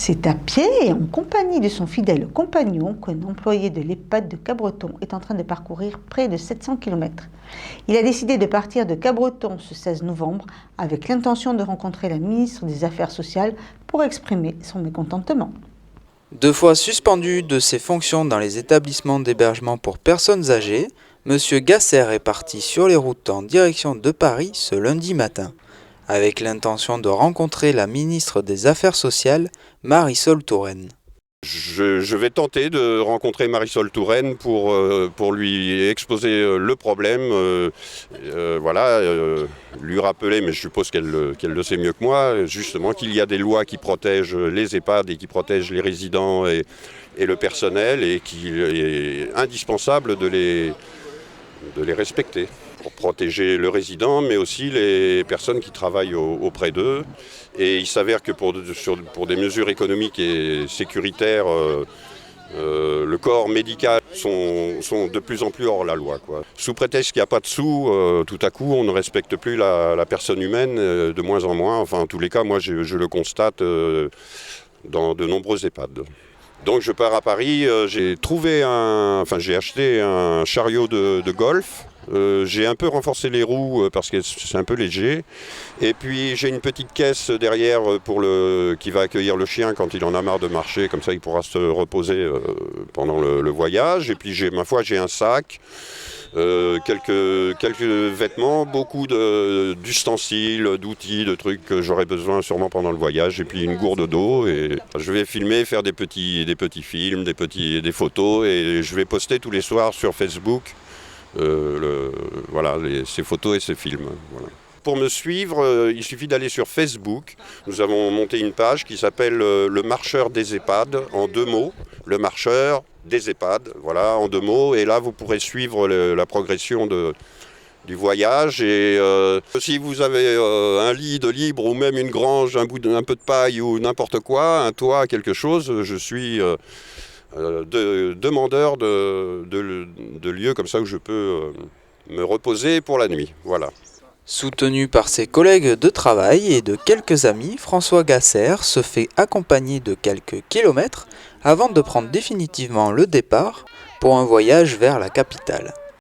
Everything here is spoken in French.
C'est à pied et en compagnie de son fidèle compagnon qu'un employé de l'EHPAD de Cabreton est en train de parcourir près de 700 km. Il a décidé de partir de Cabreton ce 16 novembre avec l'intention de rencontrer la ministre des Affaires sociales pour exprimer son mécontentement. 2 fois suspendu de ses fonctions dans les établissements d'hébergement pour personnes âgées, M. Gasser est parti sur les routes en direction de Paris ce lundi matin, avec l'intention de rencontrer la ministre des Affaires sociales, Marisol Touraine. Je vais tenter de rencontrer Marisol Touraine pour lui exposer le problème, lui rappeler, mais je suppose qu'elle le sait mieux que moi, justement qu'il y a des lois qui protègent les EHPAD et qui protègent les résidents et le personnel et qu'il est indispensable de les respecter pour protéger le résident, mais aussi les personnes qui travaillent auprès d'eux. Et il s'avère que pour des mesures économiques et sécuritaires, le corps médical sont de plus en plus hors la loi, quoi. Sous prétexte qu'il n'y a pas de sous, tout à coup, on ne respecte plus la personne humaine de moins en moins. Enfin, en tous les cas, moi, je le constate dans de nombreux EHPAD. Donc je pars à Paris, j'ai acheté un chariot de golf. J'ai un peu renforcé les roues parce que c'est un peu léger. Et puis j'ai une petite caisse derrière qui va accueillir le chien quand il en a marre de marcher. Comme ça, il pourra se reposer pendant le voyage. Et puis j'ai un sac, quelques vêtements, beaucoup d'ustensiles, d'outils, de trucs que j'aurai besoin sûrement pendant le voyage. Et puis une gourde d'eau. Et je vais filmer, faire des petits films, des photos. Et je vais poster tous les soirs sur Facebook. Ces photos et ces films. Voilà. Pour me suivre, il suffit d'aller sur Facebook. Nous avons monté une page qui s'appelle Le Marcheur des EHPAD, en 2 mots. Le Marcheur des EHPAD, voilà, en 2 mots. Et là, vous pourrez suivre la progression du voyage. Et si vous avez un lit de libre ou même une grange, un peu de paille ou n'importe quoi, un toit, quelque chose, je suis demandeur de lieux comme ça où je peux me reposer pour la nuit. Voilà. Soutenu par ses collègues de travail et de quelques amis, François Gasser se fait accompagner de quelques kilomètres avant de prendre définitivement le départ pour un voyage vers la capitale.